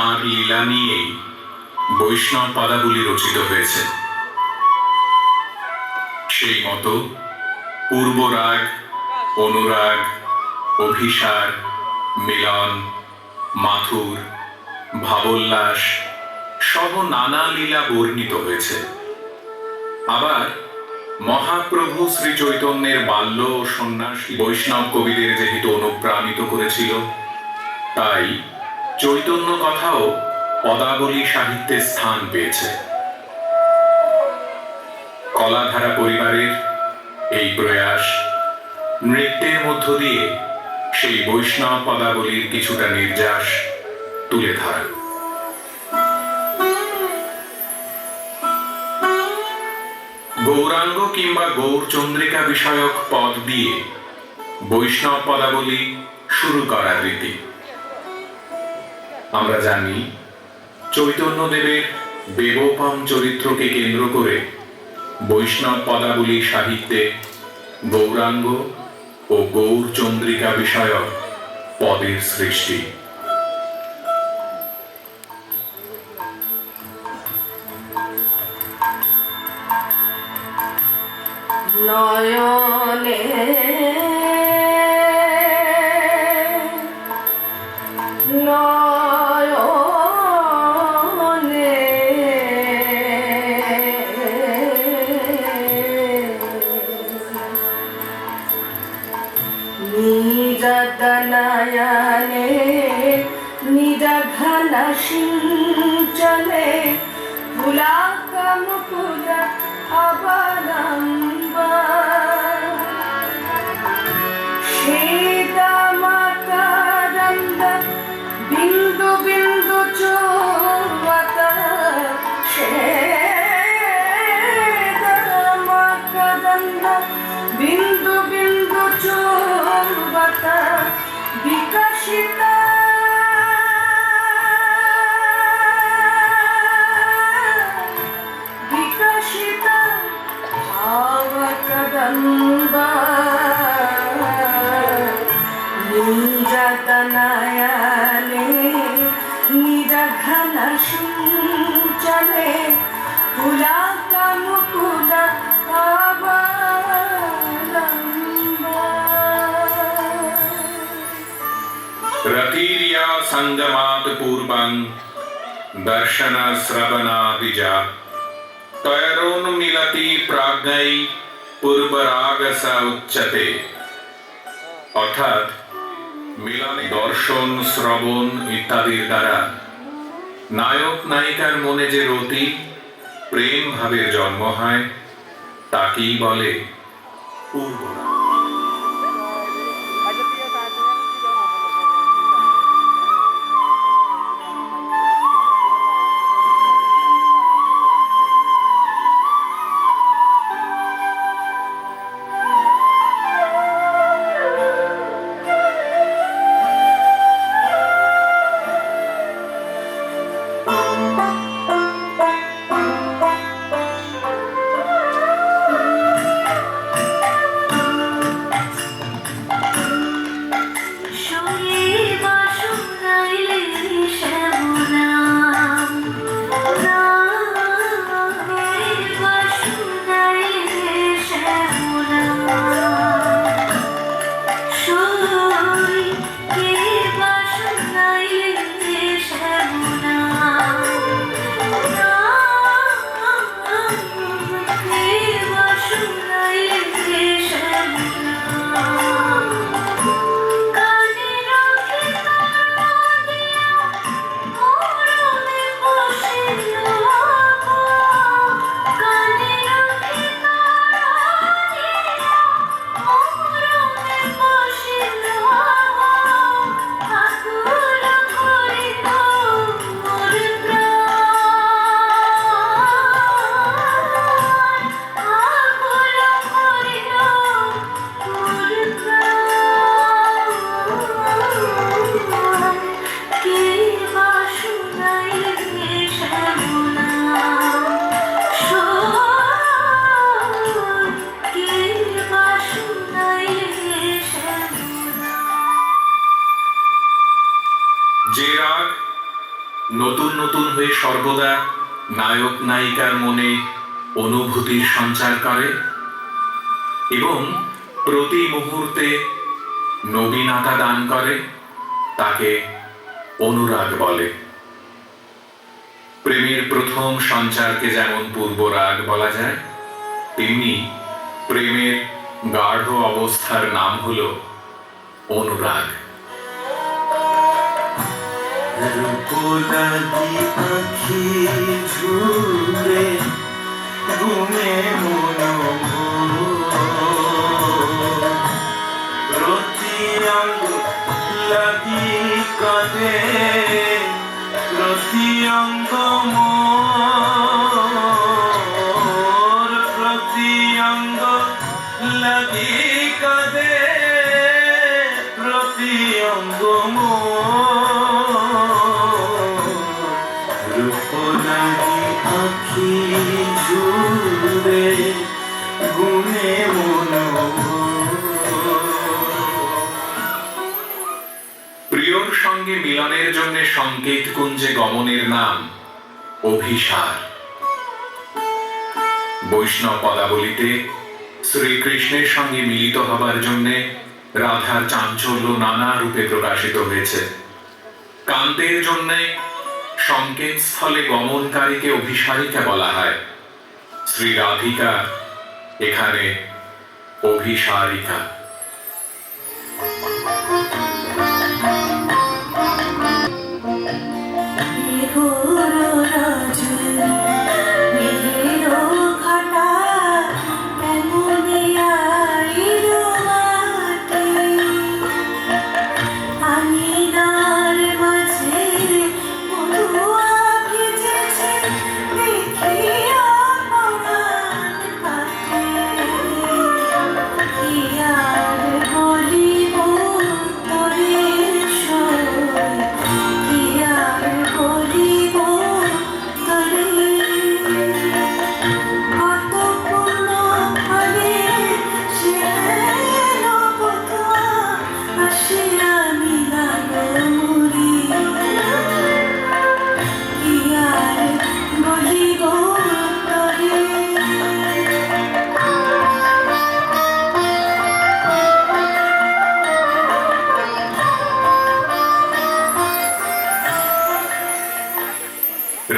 তাঁর লীলা নিয়েই বৈষ্ণব পদাবলী রচিত হয়েছে। সেই মতো পূর্বরাগ, অনুরাগ, অভিসার, মিলন, মাথুর, ভাবোল্লাস সহ নানা লীলা বর্ণিত হয়েছে। আবার মহাপ্রভু শ্রী চৈতন্যের বাল্য ও সন্ন্যাসী বৈষ্ণব কবিদের যেহেতু অনুপ্রাণিত করেছিল, তাই চৈতন্য কথাও পদাবলী সাহিত্যে স্থান পেয়েছে। কলাধারা পরিবারের এই প্রয়াস নৃত্যের মধ্য দিয়ে সেই বৈষ্ণব পদাবলীর কিছুটা নির্যাস তুলে ধরা। গৌরাঙ্গ কিংবা গৌরচন্দ্রিকা বিষয়ক পদ দিয়ে বৈষ্ণব পদাবলী শুরু করার রীতি। আমরা জানি চৈতন্যদেবের দেবোপম চরিত্রকে কেন্দ্র করে বৈষ্ণব পদাবলী সাহিত্যে গৌরাঙ্গ ও গৌরচন্দ্রিকা বিষয়ক পদের সৃষ্টি। নয়নে নয়নে নিরতনয়নে নিরঘন সিঞ্চনে পুলাকমুকুল অবলম্বা শ্বেতমকরন্দ বিন্দু বিন্দু চোবত শ্বেতমকরন্দ বিন্দু বিন্দু চোবত বিকশিত নিরতনয়নে নিরঘন সিঞ্চনে পুলাকমুকুল অবলম্বা। रतिर्या संगमात् पूर्वं दर्शन श्रवणादिजा तैरोन्मिलति प्राज्ञै पूर्वरागस उच्यते। অর্থাৎ মিলনে দর্শন, শ্রবণ ইত্যাদির দ্বারা নায়ক নায়িকার মনে যে রতি প্রেম ভাবের জন্ম হয় তাকেই বলে পূর্বরাগ। নতুন নতুন হয়ে সর্বদা নায়ক নায়িকার মনে অনুভূতির সঞ্চার করে এবং প্রতি মুহূর্তে নবীনতা দান করে, তাকে অনুরাগ বলে। প্রেমের প্রথম সঞ্চারকে যেমন পূর্বরাগ বলা যায়, তেমনি প্রেমের গাঢ় অবস্থার নাম হল অনুরাগ। রূপলাগি আঁখি ঝুলে ঘুমে প্রতি অঙ্গ লাগি কাঁদে, প্রতি অঙ্গ মোর, প্রতি অঙ্গ লাগি কাঁদে, প্রতি অঙ্গ মোর। রূপলাগি আঁখি ঝুলে ঘুমে প্রিয়র সঙ্গে মিলনের জন্য সংকেত কুঞ্জে গমনের নাম অভিসার। বৈষ্ণব পদাবলিতে শ্রীকৃষ্ণের সঙ্গে মিলিত হবার জন্য রাধার চাঞ্চল্য নানা রূপে প্রকাশিত হয়েছে। কান্তের জন্য সংকেত স্থলে গমনকারীকে অভিসারিকা বলা হয়। শ্রী রাধিকা এখানে অভিসারিকা।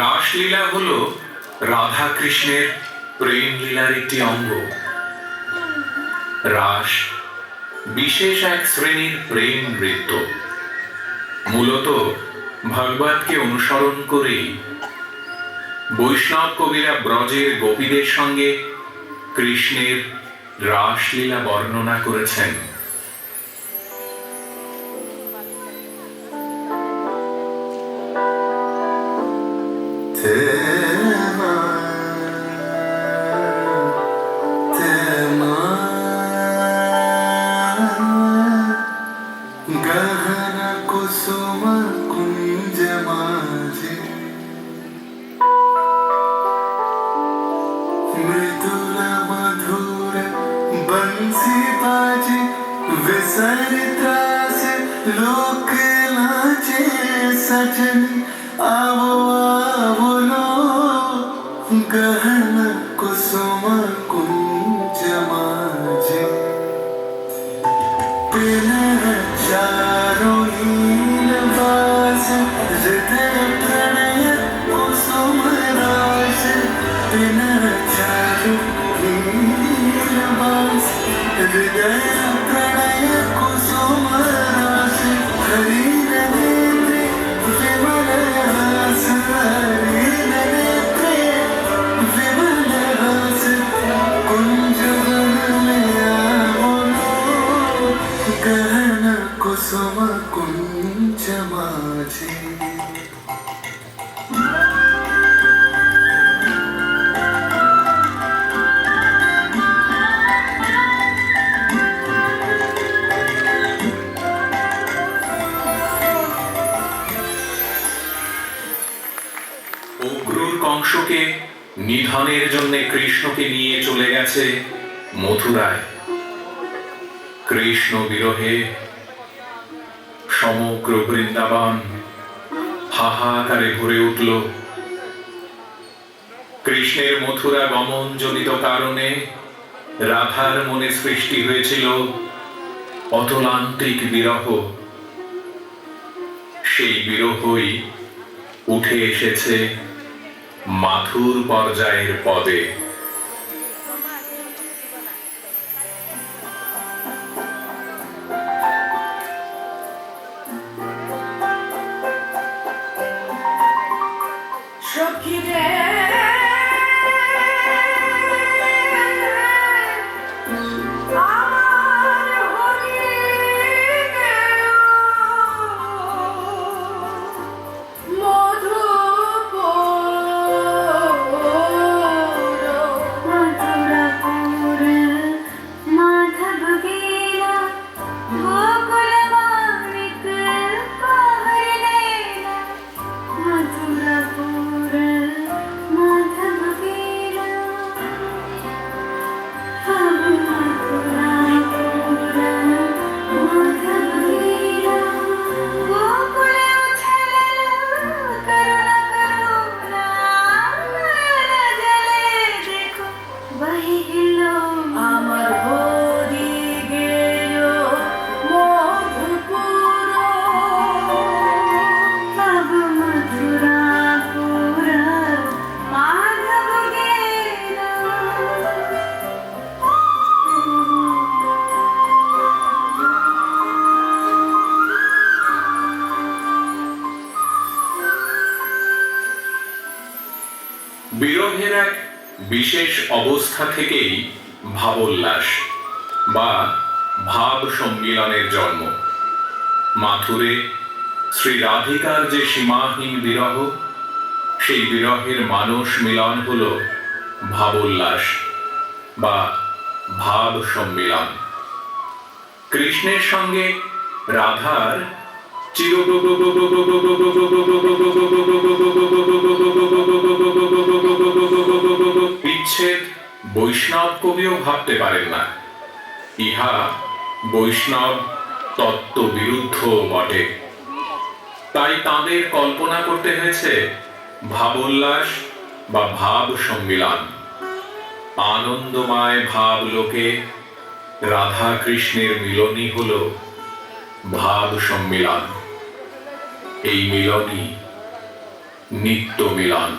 রাসলীলা হল রাধা কৃষ্ণের প্রেম লীলার একটি অঙ্গ। রাস বিশেষ এক শ্রেণীর প্রেম নৃত্য। মূলত ভগবতকে অনুসরণ করেই বৈষ্ণব কবিরা ব্রজের গোপীদের সঙ্গে কৃষ্ণের রাসলীলা বর্ণনা করেছেন। गहन कुसुम कुंज माझे मृदुल मधुर बंसी बाजे विसरिता से लोक लाजे सजन आवो आवो लो गहन कुसुम कुंज माझे चारों नीलवास हृदय प्रणय कुसुम रास चारों नीलवास हृदय प्रणय कुसुम रास हरि नेत्रे विमल हास हरि नेत्रे विमल हास कुंज वन में आवो गहन कुसुम कुंज माझे। অক্রূর কংসকে নিধনের জন্য কৃষ্ণকে নিয়ে চলে গেছে মথুরায়। কৃষ্ণ বিরহে সমগ্র বৃন্দাবন হাহাকারে ভরে উঠল। কৃষ্ণের মথুরা গমন জনিত কারণে রাধার মনে সৃষ্টি হয়েছিল অতলান্তিক বিরহ। সেই বিরহই উঠে এসেছে মাথুর পর্যায়ের পদে। সখী রে আমার হরি গে মধুপুর মাধব গেলা গোকুল মানিক পাহর লেলা মধুরাপুর মাধব গেলা মধুরাপুর মাধব গেলা গোকুল উছলা করুণা করুণা জলে দেখো বহিল আমার হরি গেল মধুপুর তব মথুরাপুর মাধব গেলা। বিরহের এক বিশেষ অবস্থা থেকেই ভাবোল্লাস বা ভাব সম্মিলনের জন্ম। মাথুরে শ্রী রাধিকার যে সীমাহীন বিরহ, সেই বিরহের মানস মিলন হল ভাবোল্লাস বা ভাব সম্মিলন। কৃষ্ণের সঙ্গে রাধার বিচ্ছেদ বৈষ্ণব কবিও ভাবতে পারেন না। ইহা বৈষ্ণব তত্ত্ব বিরুদ্ধ বটে। তাই তাদের কল্পনা করতে হয়েছে ভাবোল্লাস বা ভাব সম্মিলন। আনন্দময় ভাব লোকে রাধা কৃষ্ণের মিলনই হল ভাব সম্মিলন। এই মিলনই নিত্য মিলন।